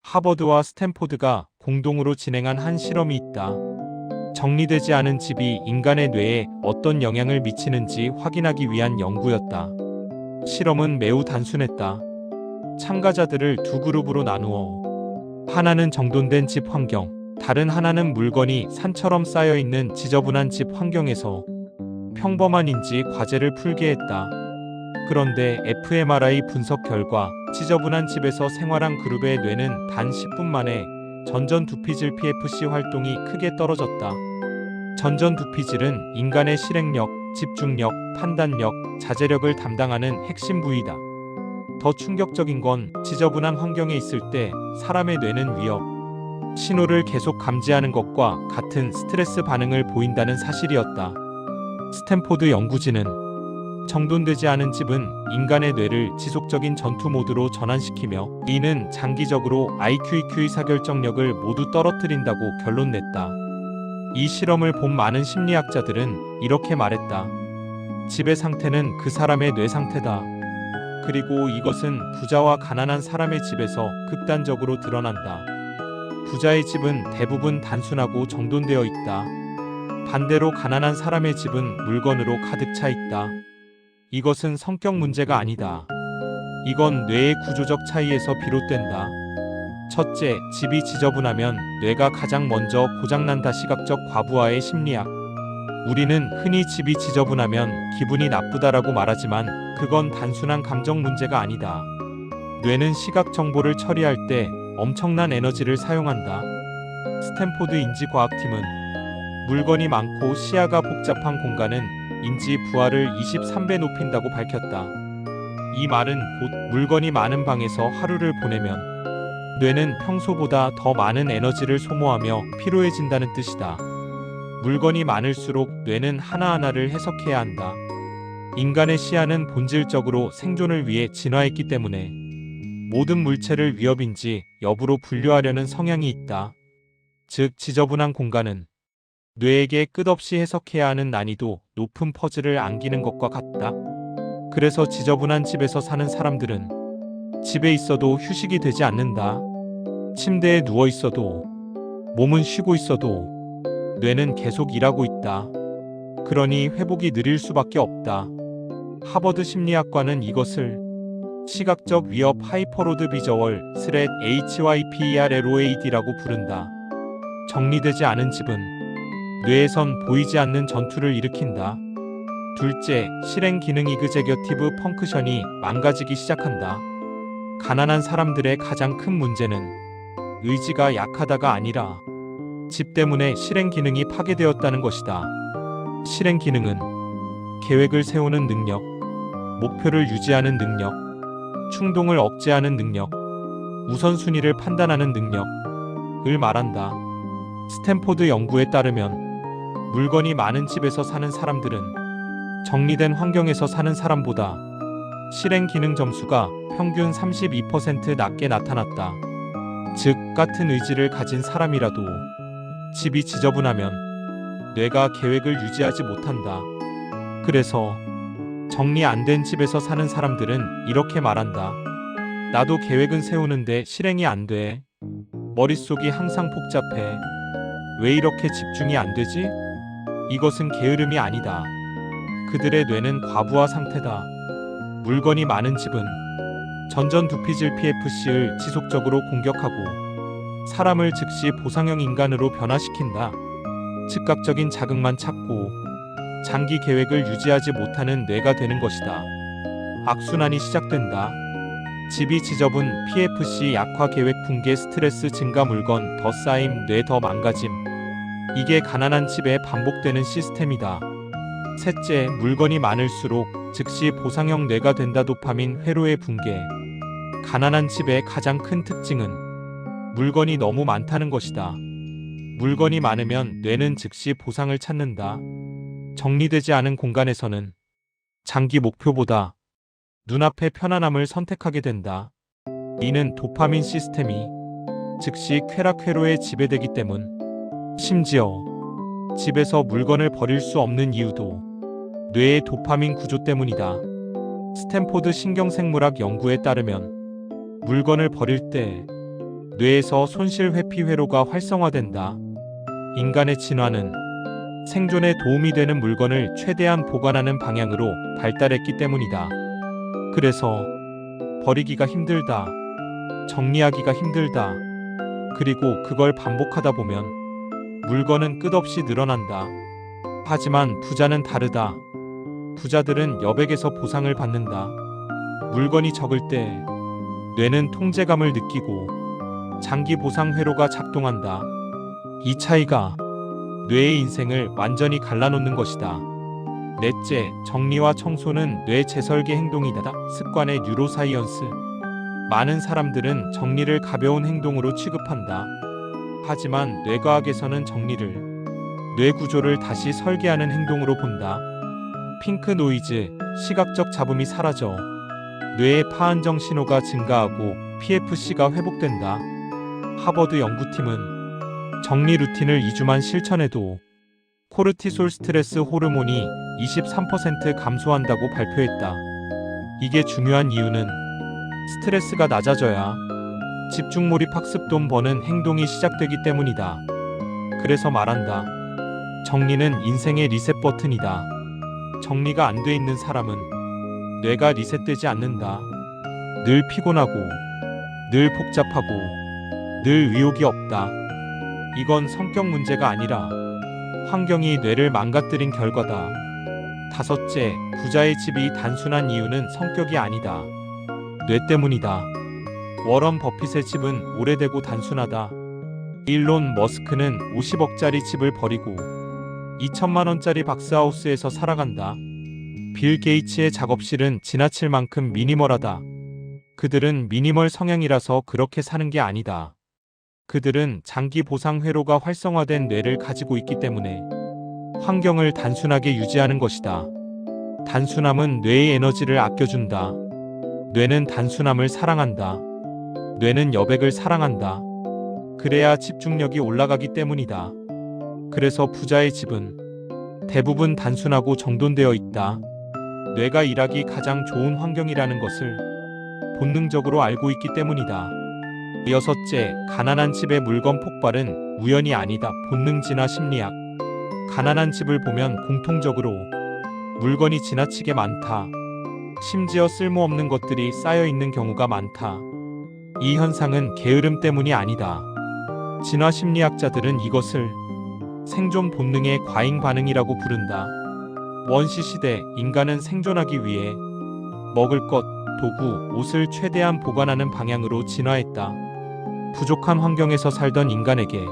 하버드와 스탠포드가 공동으로 진행한 한 실험이 있다. 정리되지 않은 집이 인간의 뇌에 어떤 영향을 미치는지 확인하기 위한 연구였다. 실험은 매우 단순했다. 참가자들을 두 그룹으로 나누어 하나는 정돈된 집 환경, 다른 하나는 물건이 산처럼 쌓여있는 지저분한 집 환경에서 평범한인지 과제를 풀게 했다. 그런데 fMRI 분석 결과 지저분한 집에서 생활한 그룹의 뇌는 단 10분 만에 전전두피질 PFC 활동이 크게 떨어졌다. 전전두피질은 인간의 실행력, 집중력, 판단력, 자제력을 담당하는 핵심 부위다. 더 충격적인 건 지저분한 환경에 있을 때 사람의 뇌는 위협, 신호를 계속 감지하는 것과 같은 스트레스 반응을 보인다는 사실이었다. 스탠포드 연구진은 정돈되지 않은 집은 인간의 뇌를 지속적인 전투 모드로 전환시키며 이는 장기적으로 IQ, EQ 의사결정력을 모두 떨어뜨린다고 결론 냈다. 이 실험을 본 많은 심리학자들은 이렇게 말했다. 집의 상태는 그 사람의 뇌 상태다. 그리고 이것은 부자와 가난한 사람의 집에서 극단적으로 드러난다. 부자의 집은 대부분 단순하고 정돈되어 있다. 반대로 가난한 사람의 집은 물건으로 가득 차 있다. 이것은 성격 문제가 아니다. 이건 뇌의 구조적 차이에서 비롯된다. 첫째, 집이 지저분하면 뇌가 가장 먼저 고장난다. 시각적 과부하의 심리학. 우리는 흔히 집이 지저분하면 기분이 나쁘다라고 말하지만 그건 단순한 감정 문제가 아니다. 뇌는 시각 정보를 처리할 때 엄청난 에너지를 사용한다. 스탠포드 인지과학팀은 물건이 많고 시야가 복잡한 공간은 인지 부하를 23배 높인다고 밝혔다. 이 말은 곧 물건이 많은 방에서 하루를 보내면 뇌는 평소보다 더 많은 에너지를 소모하며 피로해진다는 뜻이다. 물건이 많을수록 뇌는 하나하나를 해석해야 한다. 인간의 시야는 본질적으로 생존을 위해 진화했기 때문에 모든 물체를 위협인지 여부로 분류하려는 성향이 있다. 즉, 지저분한 공간은 뇌에게 끝없이 해석해야 하는 난이도 높은 퍼즐을 안기는 것과 같다. 그래서 지저분한 집에서 사는 사람들은 집에 있어도 휴식이 되지 않는다. 침대에 누워 있어도, 몸은 쉬고 있어도 뇌는 계속 일하고 있다. 그러니 회복이 느릴 수밖에 없다. 하버드 심리학과는 이것을 시각적 위협 하이퍼로드 비저월 스렛 HYPERLOAD라고 부른다. 정리되지 않은 집은 뇌에선 보이지 않는 전투를 일으킨다. 둘째, 실행 기능 이그제겨티브 펑크션이 망가지기 시작한다. 가난한 사람들의 가장 큰 문제는 의지가 약하다가 아니라 집 때문에 실행 기능이 파괴되었다는 것이다. 실행 기능은 계획을 세우는 능력, 목표를 유지하는 능력, 충동을 억제하는 능력, 우선순위를 판단하는 능력을 말한다. 스탠포드 연구에 따르면 물건이 많은 집에서 사는 사람들은 정리된 환경에서 사는 사람보다 실행 기능 점수가 평균 32% 낮게 나타났다. 즉, 같은 의지를 가진 사람이라도 집이 지저분하면 뇌가 계획을 유지하지 못한다. 그래서 정리 안 된 집에서 사는 사람들은 이렇게 말한다. 나도 계획은 세우는데 실행이 안 돼. 머릿속이 항상 복잡해. 왜 이렇게 집중이 안 되지? 이것은 게으름이 아니다. 그들의 뇌는 과부하 상태다. 물건이 많은 집은 전전두피질 PFC를 지속적으로 공격하고 사람을 즉시 보상형 인간으로 변화시킨다. 즉각적인 자극만 찾고 장기 계획을 유지하지 못하는 뇌가 되는 것이다. 악순환이 시작된다. 집이 지저분, PFC 약화, 계획 붕괴, 스트레스 증가, 물건 더 쌓임, 뇌 더 망가짐. 이게 가난한 집에 반복되는 시스템이다. 셋째, 물건이 많을수록 즉시 보상형 뇌가 된다. 도파민 회로의 붕괴. 가난한 집의 가장 큰 특징은 물건이 너무 많다는 것이다. 물건이 많으면 뇌는 즉시 보상을 찾는다. 정리되지 않은 공간에서는 장기 목표보다 눈앞의 편안함을 선택하게 된다. 이는 도파민 시스템이 즉시 쾌락 회로에 지배되기 때문. 심지어 집에서 물건을 버릴 수 없는 이유도 뇌의 도파민 구조 때문이다. 스탠포드 신경생물학 연구에 따르면 물건을 버릴 때 뇌에서 손실 회피 회로가 활성화된다. 인간의 진화는 생존에 도움이 되는 물건을 최대한 보관하는 방향으로 발달했기 때문이다. 그래서 버리기가 힘들다. 정리하기가 힘들다. 그리고 그걸 반복하다 보면 물건은 끝없이 늘어난다. 하지만 부자는 다르다. 부자들은 여백에서 보상을 받는다. 물건이 적을 때 뇌는 통제감을 느끼고 장기 보상 회로가 작동한다. 이 차이가 뇌의 인생을 완전히 갈라놓는 것이다. 넷째, 정리와 청소는 뇌 재설계 행동이다. 습관의 뉴로사이언스. 많은 사람들은 정리를 가벼운 행동으로 취급한다. 하지만 뇌과학에서는 정리를 뇌 구조를 다시 설계하는 행동으로 본다. 핑크 노이즈, 시각적 잡음이 사라져 뇌의 파안정 신호가 증가하고 PFC가 회복된다. 하버드 연구팀은 정리 루틴을 2주만 실천해도 코르티솔 스트레스 호르몬이 23% 감소한다고 발표했다. 이게 중요한 이유는 스트레스가 낮아져야 집중 몰입 학습 돈 버는 행동이 시작되기 때문이다. 그래서 말한다. 정리는 인생의 리셋 버튼이다. 정리가 안 돼 있는 사람은 뇌가 리셋되지 않는다. 늘 피곤하고, 늘 복잡하고, 늘 의욕이 없다. 이건 성격 문제가 아니라 환경이 뇌를 망가뜨린 결과다. 다섯째, 부자의 집이 단순한 이유는 성격이 아니다. 뇌 때문이다. 워런 버핏의 집은 오래되고 단순하다. 일론 머스크는 50억짜리 집을 버리고 2천만 원짜리 박스하우스에서 살아간다. 빌 게이츠의 작업실은 지나칠 만큼 미니멀하다. 그들은 미니멀 성향이라서 그렇게 사는 게 아니다. 그들은 장기 보상 회로가 활성화된 뇌를 가지고 있기 때문에 환경을 단순하게 유지하는 것이다. 단순함은 뇌의 에너지를 아껴준다. 뇌는 단순함을 사랑한다. 뇌는 여백을 사랑한다. 그래야 집중력이 올라가기 때문이다. 그래서 부자의 집은 대부분 단순하고 정돈되어 있다. 뇌가 일하기 가장 좋은 환경이라는 것을 본능적으로 알고 있기 때문이다. 여섯째, 가난한 집의 물건 폭발은 우연이 아니다. 본능 진화 심리학. 가난한 집을 보면 공통적으로 물건이 지나치게 많다. 심지어 쓸모없는 것들이 쌓여 있는 경우가 많다. 이 현상은 게으름 때문이 아니다. 진화 심리학자들은 이것을 생존 본능의 과잉 반응이라고 부른다. 원시 시대 인간은 생존하기 위해 먹을 것, 도구, 옷을 최대한 보관하는 방향으로 진화했다. 부족한 환경에서 살던 인간에게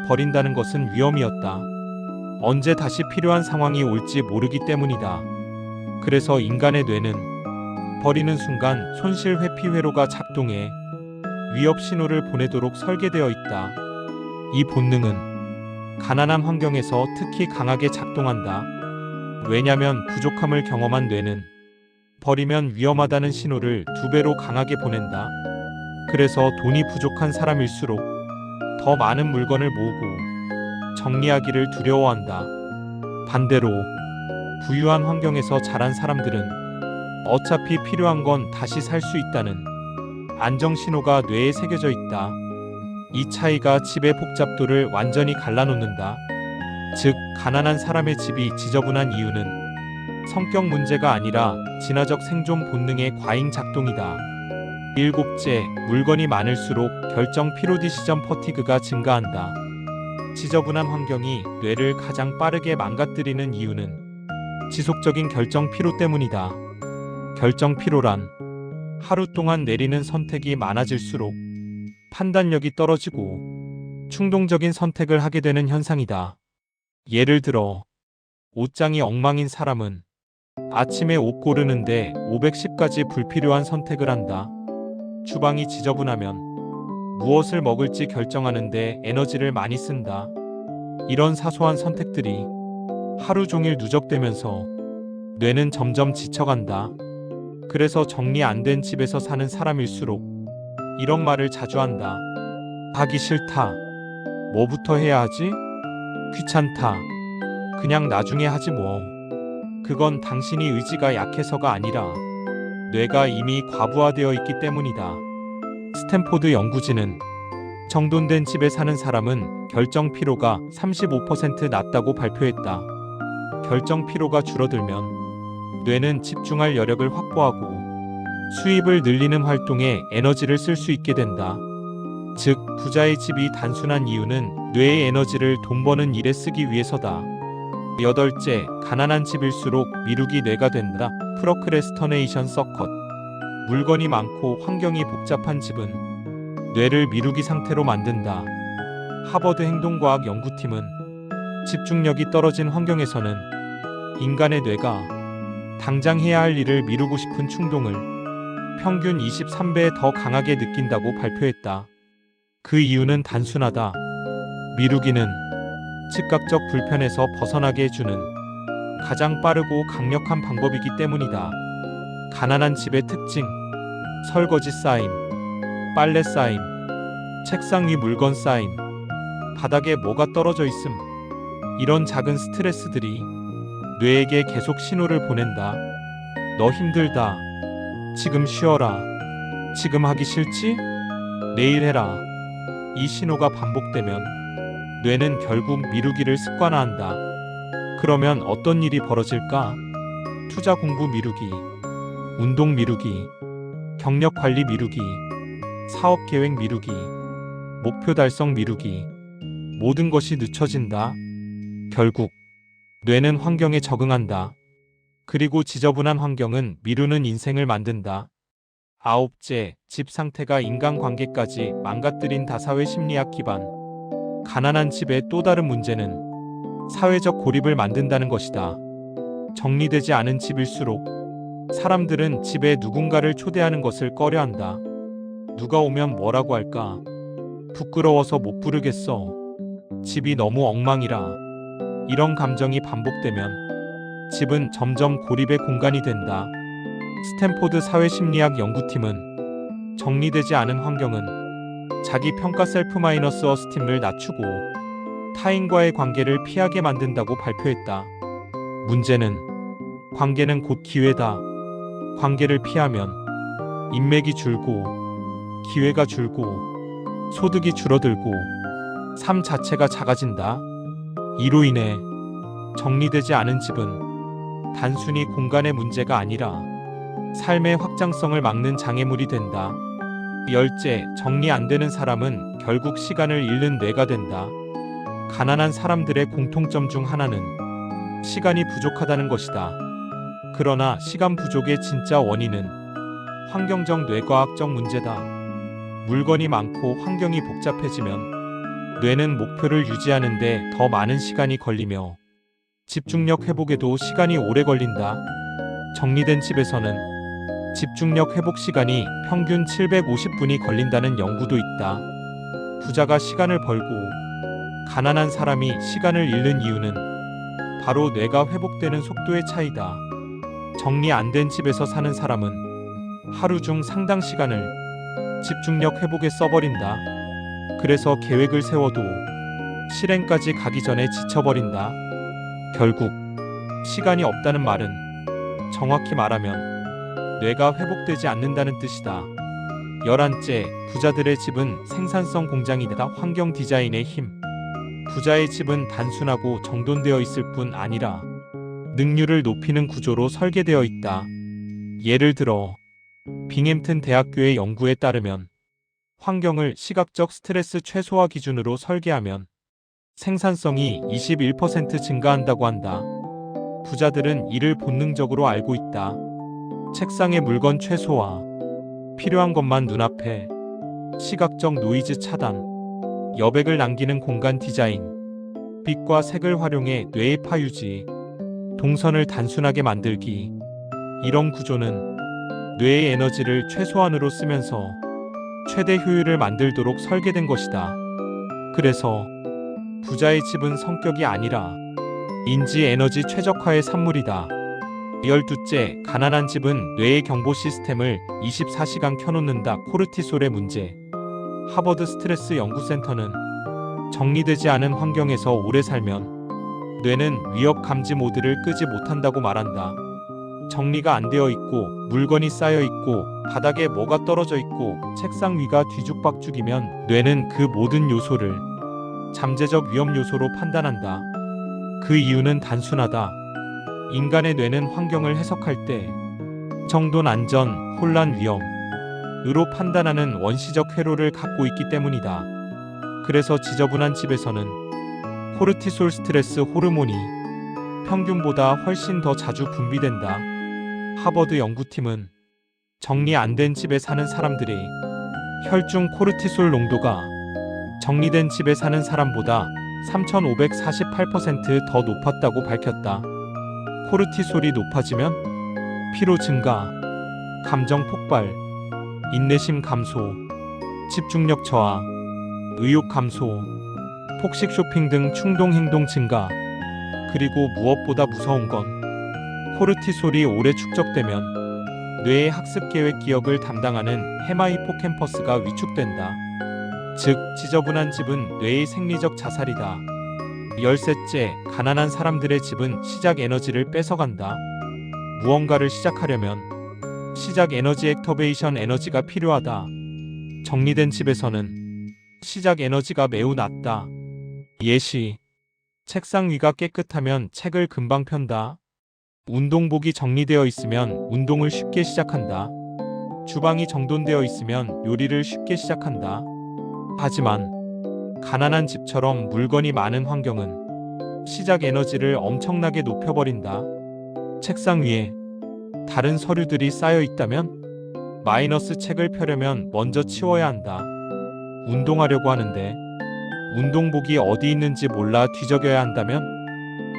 버린다는 것은 위험이었다. 언제 다시 필요한 상황이 올지 모르기 때문이다. 그래서 인간의 뇌는 버리는 순간 손실 회피 회로가 작동해 위협 신호를 보내도록 설계되어 있다. 이 본능은 가난한 환경에서 특히 강하게 작동한다. 왜냐면 부족함을 경험한 뇌는 버리면 위험하다는 신호를 2배로 강하게 보낸다. 그래서 돈이 부족한 사람일수록 더 많은 물건을 모으고 정리하기를 두려워한다. 반대로 부유한 환경에서 자란 사람들은 어차피 필요한 건 다시 살 수 있다는 안정 신호가 뇌에 새겨져 있다. 이 차이가 집의 복잡도를 완전히 갈라놓는다. 즉, 가난한 사람의 집이 지저분한 이유는 성격 문제가 아니라 진화적 생존 본능의 과잉 작동이다. 일곱째, 물건이 많을수록 결정 피로 디시전 퍼티그가 증가한다. 지저분한 환경이 뇌를 가장 빠르게 망가뜨리는 이유는 지속적인 결정 피로 때문이다. 결정 피로란 하루 동안 내리는 선택이 많아질수록 판단력이 떨어지고 충동적인 선택을 하게 되는 현상이다. 예를 들어, 옷장이 엉망인 사람은 아침에 옷 고르는데 510가지 불필요한 선택을 한다. 주방이 지저분하면 무엇을 먹을지 결정하는데 에너지를 많이 쓴다. 이런 사소한 선택들이 하루 종일 누적되면서 뇌는 점점 지쳐간다. 그래서 정리 안 된 집에서 사는 사람일수록 이런 말을 자주 한다. 하기 싫다. 뭐부터 해야 하지? 귀찮다. 그냥 나중에 하지 뭐. 그건 당신이 의지가 약해서가 아니라 뇌가 이미 과부하되어 있기 때문이다. 스탠포드 연구진은 정돈된 집에 사는 사람은 결정 피로가 35% 낮다고 발표했다. 결정 피로가 줄어들면 뇌는 집중할 여력을 확보하고 수입을 늘리는 활동에 에너지를 쓸 수 있게 된다. 즉, 부자의 집이 단순한 이유는 뇌의 에너지를 돈 버는 일에 쓰기 위해서다. 여덟째, 가난한 집일수록 미루기 뇌가 된다. 프로크레스터네이션 서컷. 물건이 많고 환경이 복잡한 집은 뇌를 미루기 상태로 만든다. 하버드 행동과학 연구팀은 집중력이 떨어진 환경에서는 인간의 뇌가 당장 해야 할 일을 미루고 싶은 충동을 평균 23배 더 강하게 느낀다고 발표했다. 그 이유는 단순하다. 미루기는 즉각적 불편에서 벗어나게 해주는 가장 빠르고 강력한 방법이기 때문이다. 가난한 집의 특징: 설거지 쌓임, 빨래 쌓임, 책상 위 물건 쌓임, 바닥에 뭐가 떨어져 있음. 이런 작은 스트레스들이 뇌에게 계속 신호를 보낸다. 너 힘들다. 지금 쉬어라. 지금 하기 싫지? 내일 해라. 이 신호가 반복되면 뇌는 결국 미루기를 습관화한다. 그러면 어떤 일이 벌어질까? 투자 공부 미루기, 운동 미루기, 경력 관리 미루기, 사업 계획 미루기, 목표 달성 미루기. 모든 것이 늦춰진다. 결국 뇌는 환경에 적응한다. 그리고 지저분한 환경은 미루는 인생을 만든다. 아홉째, 집 상태가 인간관계까지 망가뜨린 다사회 심리학 기반. 가난한 집의 또 다른 문제는 사회적 고립을 만든다는 것이다. 정리되지 않은 집일수록 사람들은 집에 누군가를 초대하는 것을 꺼려한다. 누가 오면 뭐라고 할까? 부끄러워서 못 부르겠어. 집이 너무 엉망이라. 이런 감정이 반복되면 집은 점점 고립의 공간이 된다. 스탠포드 사회심리학 연구팀은 정리되지 않은 환경은 자기 평가 셀프 마이너스 어스팀을 낮추고 타인과의 관계를 피하게 만든다고 발표했다. 문제는 관계는 곧 기회다. 관계를 피하면 인맥이 줄고 기회가 줄고 소득이 줄어들고 삶 자체가 작아진다. 이로 인해 정리되지 않은 집은 단순히 공간의 문제가 아니라 삶의 확장성을 막는 장애물이 된다. 열째, 정리 안 되는 사람은 결국 시간을 잃는 뇌가 된다. 가난한 사람들의 공통점 중 하나는 시간이 부족하다는 것이다. 그러나 시간 부족의 진짜 원인은 환경적 뇌과학적 문제다. 물건이 많고 환경이 복잡해지면 뇌는 목표를 유지하는 데 더 많은 시간이 걸리며 집중력 회복에도 시간이 오래 걸린다. 정리된 집에서는 집중력 회복 시간이 평균 750분이 걸린다는 연구도 있다. 부자가 시간을 벌고 가난한 사람이 시간을 잃는 이유는 바로 뇌가 회복되는 속도의 차이다. 정리 안 된 집에서 사는 사람은 하루 중 상당 시간을 집중력 회복에 써버린다. 그래서 계획을 세워도 실행까지 가기 전에 지쳐버린다. 결국 시간이 없다는 말은 정확히 말하면 뇌가 회복되지 않는다는 뜻이다. 11째, 부자들의 집은 생산성 공장이다. 환경 디자인의 힘. 부자의 집은 단순하고 정돈되어 있을 뿐 아니라 능률을 높이는 구조로 설계되어 있다. 예를 들어 빙햄튼 대학교의 연구에 따르면 환경을 시각적 스트레스 최소화 기준으로 설계하면 생산성이 21% 증가한다고 한다. 부자들은 이를 본능적으로 알고 있다. 책상의 물건 최소화, 필요한 것만 눈앞에, 시각적 노이즈 차단, 여백을 남기는 공간 디자인, 빛과 색을 활용해 뇌의 파유지, 동선을 단순하게 만들기. 이런 구조는 뇌의 에너지를 최소한으로 쓰면서 최대 효율을 만들도록 설계된 것이다. 그래서 부자의 집은 성격이 아니라 인지 에너지 최적화의 산물이다. 12째, 가난한 집은 뇌의 경보 시스템을 24시간 켜놓는다. 코르티솔의 문제. 하버드 스트레스 연구센터는 정리되지 않은 환경에서 오래 살면 뇌는 위협 감지 모드를 끄지 못한다고 말한다. 정리가 안 되어 있고 물건이 쌓여 있고 바닥에 뭐가 떨어져 있고 책상 위가 뒤죽박죽이면 뇌는 그 모든 요소를 잠재적 위험 요소로 판단한다. 그 이유는 단순하다. 인간의 뇌는 환경을 해석할 때 정돈, 안전, 혼란, 위험으로 판단하는 원시적 회로를 갖고 있기 때문이다. 그래서 지저분한 집에서는 코르티솔 스트레스 호르몬이 평균보다 훨씬 더 자주 분비된다. 하버드 연구팀은 정리 안 된 집에 사는 사람들의 혈중 코르티솔 농도가 정리된 집에 사는 사람보다 3,548% 더 높았다고 밝혔다. 코르티솔이 높아지면 피로 증가, 감정 폭발, 인내심 감소, 집중력 저하, 의욕 감소, 폭식 쇼핑 등 충동 행동 증가. 그리고 무엇보다 무서운 건 코르티솔이 오래 축적되면 뇌의 학습 계획 기억을 담당하는 헤마히포캠퍼스가 위축된다. 즉, 지저분한 집은 뇌의 생리적 자살이다. 열셋째, 가난한 사람들의 집은 시작 에너지를 뺏어간다. 무언가를 시작하려면 시작 에너지 액터베이션 에너지가 필요하다. 정리된 집에서는 시작 에너지가 매우 낮다. 예시, 책상 위가 깨끗하면 책을 금방 편다. 운동복이 정리되어 있으면 운동을 쉽게 시작한다. 주방이 정돈되어 있으면 요리를 쉽게 시작한다. 하지만 가난한 집처럼 물건이 많은 환경은 시작 에너지를 엄청나게 높여버린다. 책상 위에 다른 서류들이 쌓여 있다면 마이너스 책을 펴려면 먼저 치워야 한다. 운동하려고 하는데 운동복이 어디 있는지 몰라 뒤적여야 한다면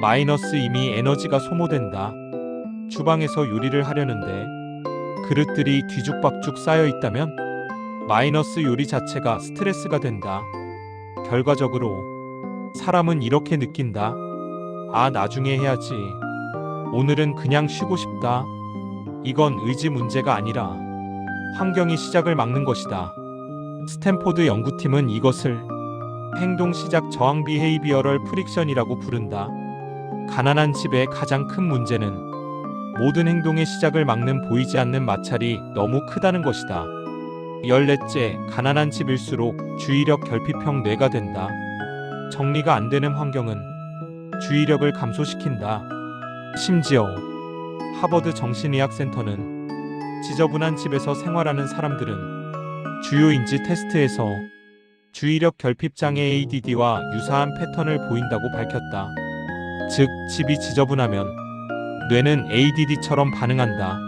마이너스 이미 에너지가 소모된다. 주방에서 요리를 하려는데 그릇들이 뒤죽박죽 쌓여 있다면 마이너스 요리 자체가 스트레스가 된다. 결과적으로 사람은 이렇게 느낀다. 아, 나중에 해야지. 오늘은 그냥 쉬고 싶다. 이건 의지 문제가 아니라 환경이 시작을 막는 것이다. 스탠포드 연구팀은 이것을 행동 시작 저항 비헤이비어럴 프릭션이라고 부른다. 가난한 집의 가장 큰 문제는 모든 행동의 시작을 막는 보이지 않는 마찰이 너무 크다는 것이다. 열넷째, 가난한 집일수록 주의력 결핍형 뇌가 된다. 정리가 안 되는 환경은 주의력을 감소시킨다. 심지어 하버드 정신의학센터는 지저분한 집에서 생활하는 사람들은 주요 인지 테스트에서 주의력 결핍 장애 ADD와 유사한 패턴을 보인다고 밝혔다. 즉, 집이 지저분하면 뇌는 ADD처럼 반응한다.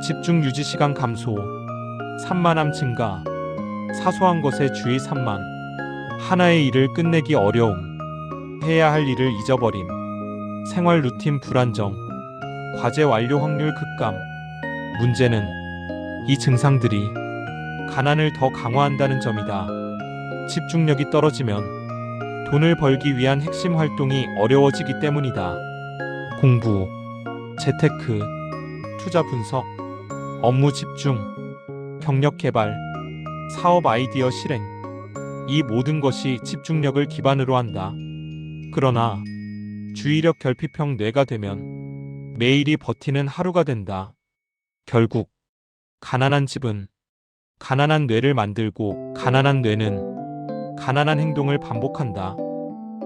집중 유지 시간 감소, 산만함 증가, 사소한 것에 주의 산만, 하나의 일을 끝내기 어려움, 해야 할 일을 잊어버림, 생활 루틴 불안정, 과제 완료 확률 급감. 문제는 이 증상들이 가난을 더 강화한다는 점이다. 집중력이 떨어지면 돈을 벌기 위한 핵심 활동이 어려워지기 때문이다. 공부, 재테크, 투자 분석, 업무 집중, 경력 개발, 사업 아이디어 실행. 이 모든 것이 집중력을 기반으로 한다. 그러나 주의력 결핍형 뇌가 되면 매일이 버티는 하루가 된다. 결국 가난한 집은 가난한 뇌를 만들고 가난한 뇌는 가난한 행동을 반복한다.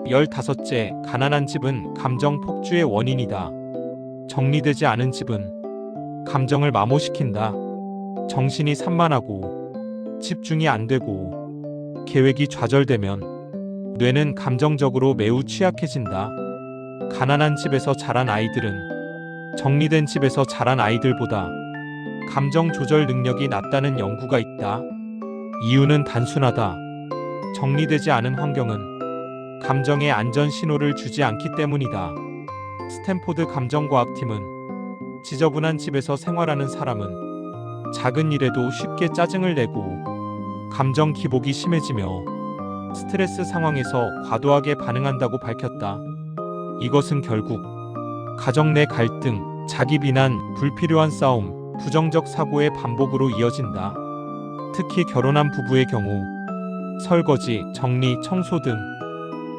15째, 가난한 집은 감정 폭주의 원인이다. 정리되지 않은 집은 감정을 마모시킨다. 정신이 산만하고 집중이 안 되고 계획이 좌절되면 뇌는 감정적으로 매우 취약해진다. 가난한 집에서 자란 아이들은 정리된 집에서 자란 아이들보다 감정 조절 능력이 낮다는 연구가 있다. 이유는 단순하다. 정리되지 않은 환경은 감정의 안전 신호를 주지 않기 때문이다. 스탠포드 감정과학팀은 지저분한 집에서 생활하는 사람은 작은 일에도 쉽게 짜증을 내고 감정 기복이 심해지며 스트레스 상황에서 과도하게 반응한다고 밝혔다. 이것은 결국 가정 내 갈등, 자기 비난, 불필요한 싸움, 부정적 사고의 반복으로 이어진다. 특히 결혼한 부부의 경우 설거지, 정리, 청소 등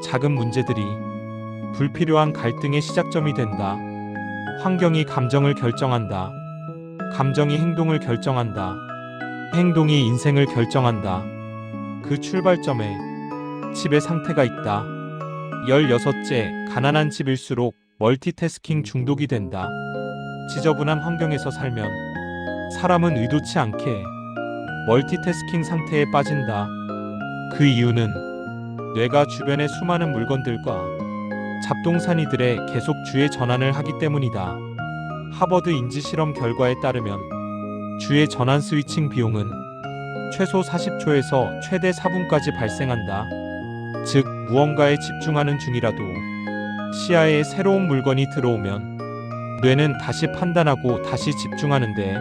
작은 문제들이 불필요한 갈등의 시작점이 된다. 환경이 감정을 결정한다. 감정이 행동을 결정한다. 행동이 인생을 결정한다. 그 출발점에 집의 상태가 있다. 16째, 가난한 집일수록 멀티태스킹 중독이 된다. 지저분한 환경에서 살면 사람은 의도치 않게 멀티태스킹 상태에 빠진다. 그 이유는 뇌가 주변의 수많은 물건들과 잡동사니들에 계속 주의 전환을 하기 때문이다. 하버드 인지실험 결과에 따르면 주의 전환 스위칭 비용은 최소 40초에서 최대 4분까지 발생한다. 즉, 무언가에 집중하는 중이라도 시야에 새로운 물건이 들어오면 뇌는 다시 판단하고 다시 집중하는데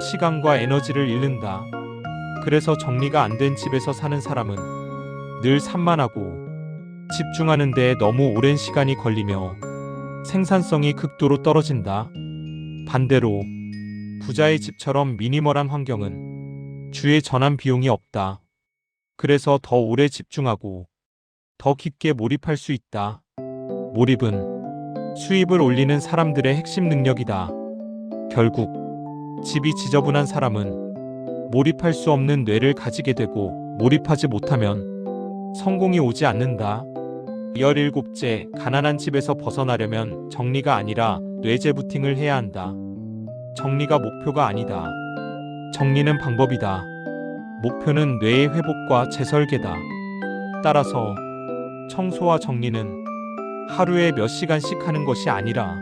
시간과 에너지를 잃는다. 그래서 정리가 안 된 집에서 사는 사람은 늘 산만하고 집중하는 데 너무 오랜 시간이 걸리며 생산성이 극도로 떨어진다. 반대로 부자의 집처럼 미니멀한 환경은 주의 전환 비용이 없다. 그래서 더 오래 집중하고 더 깊게 몰입할 수 있다. 몰입은 수입을 올리는 사람들의 핵심 능력이다. 결국 집이 지저분한 사람은 몰입할 수 없는 뇌를 가지게 되고 몰입하지 못하면 성공이 오지 않는다. 17째, 가난한 집에서 벗어나려면 정리가 아니라 뇌 재부팅을 해야 한다. 정리가 목표가 아니다. 정리는 방법이다. 목표는 뇌의 회복과 재설계다. 따라서 청소와 정리는 하루에 몇 시간씩 하는 것이 아니라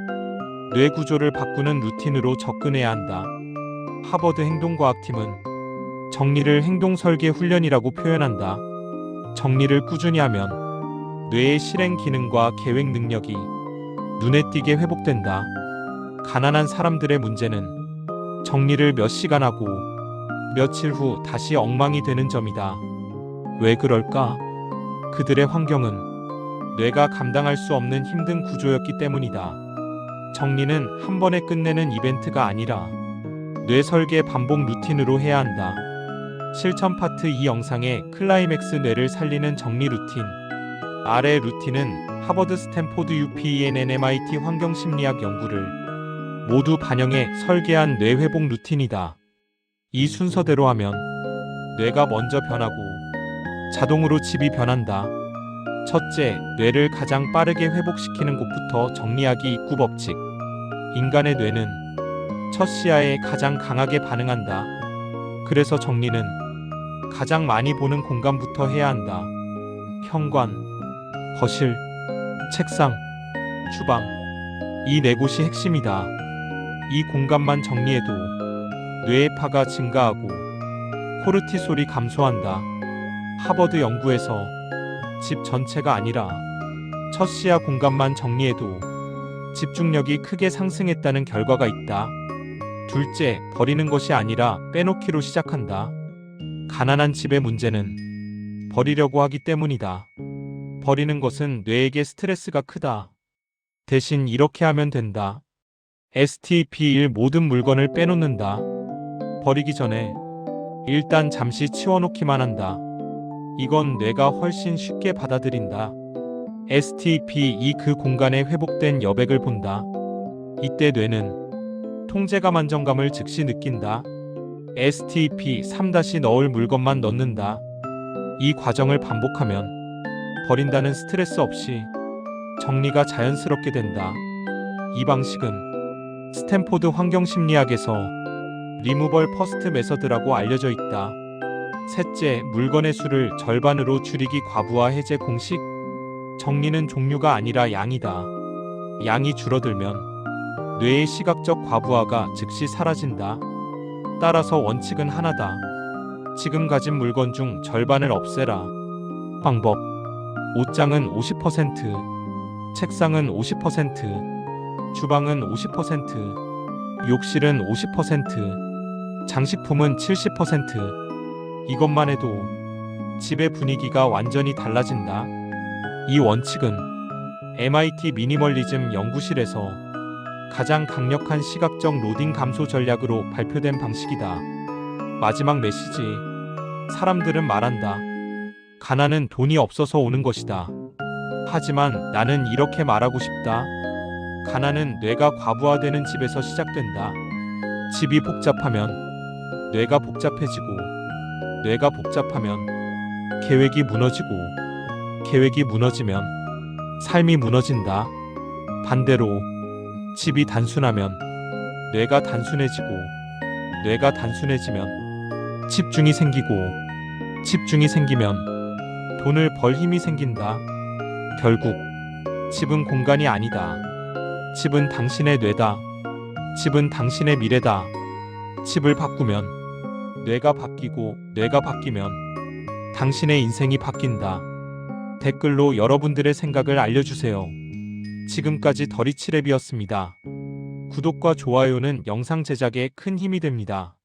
뇌 구조를 바꾸는 루틴으로 접근해야 한다. 하버드 행동과학팀은 정리를 행동 설계 훈련이라고 표현한다. 정리를 꾸준히 하면 뇌의 실행 기능과 계획 능력이 눈에 띄게 회복된다. 가난한 사람들의 문제는 정리를 몇 시간 하고 며칠 후 다시 엉망이 되는 점이다. 왜 그럴까? 그들의 환경은 뇌가 감당할 수 없는 힘든 구조였기 때문이다. 정리는 한 번에 끝내는 이벤트가 아니라 뇌 설계 반복 루틴으로 해야 한다. 실천 파트 2 영상의 클라이맥스 뇌를 살리는 정리 루틴. 아래 루틴은 하버드, 스탠포드, UPenn, MIT 환경심리학 연구를 모두 반영해 설계한 뇌 회복 루틴이다. 이 순서대로 하면 뇌가 먼저 변하고 자동으로 집이 변한다. 첫째, 뇌를 가장 빠르게 회복시키는 곳부터 정리하기 입구 법칙. 인간의 뇌는 첫 시야에 가장 강하게 반응한다. 그래서 정리는 가장 많이 보는 공간부터 해야 한다. 현관, 거실, 책상, 주방. 이 네 곳이 핵심이다. 이 공간만 정리해도 뇌의 파가 증가하고 코르티솔이 감소한다. 하버드 연구에서 집 전체가 아니라 첫 시야 공간만 정리해도 집중력이 크게 상승했다는 결과가 있다. 둘째, 버리는 것이 아니라 빼놓기로 시작한다. 가난한 집의 문제는 버리려고 하기 때문이다. 버리는 것은 뇌에게 스트레스가 크다. 대신 이렇게 하면 된다. STP1 모든 물건을 빼놓는다. 버리기 전에 일단 잠시 치워놓기만 한다. 이건 뇌가 훨씬 쉽게 받아들인다. STP2 그 공간에 회복된 여백을 본다. 이때 뇌는 통제감 안정감을 즉시 느낀다. STP3 다시 넣을 물건만 넣는다. 이 과정을 반복하면 버린다는 스트레스 없이 정리가 자연스럽게 된다. 이 방식은 스탠포드 환경심리학에서 리무벌 퍼스트 메서드라고 알려져 있다. 셋째, 물건의 수를 절반으로 줄이기 과부하 해제 공식. 정리는 종류가 아니라 양이다. 양이 줄어들면 뇌의 시각적 과부하가 즉시 사라진다. 따라서 원칙은 하나다. 지금 가진 물건 중 절반을 없애라. 방법: 옷장은 50%, 책상은 50%, 주방은 50%, 욕실은 50%, 장식품은 70%. 이것만 해도 집의 분위기가 완전히 달라진다. 이 원칙은 MIT 미니멀리즘 연구실에서 가장 강력한 시각적 로딩 감소 전략으로 발표된 방식이다. 마지막 메시지. 사람들은 말한다. 가난은 돈이 없어서 오는 것이다. 하지만 나는 이렇게 말하고 싶다. 가난은 뇌가 과부하되는 집에서 시작된다. 집이 복잡하면 뇌가 복잡해지고, 뇌가 복잡하면 계획이 무너지고, 계획이 무너지면 삶이 무너진다. 반대로 집이 단순하면 뇌가 단순해지고, 뇌가 단순해지면 집중이 생기고, 집중이 생기면 돈을 벌 힘이 생긴다. 결국 집은 공간이 아니다. 집은 당신의 뇌다. 집은 당신의 미래다. 집을 바꾸면 뇌가 바뀌고, 뇌가 바뀌면 당신의 인생이 바뀐다. 댓글로 여러분들의 생각을 알려주세요. 지금까지 더리치랩이었습니다. 구독과 좋아요는 영상 제작에 큰 힘이 됩니다.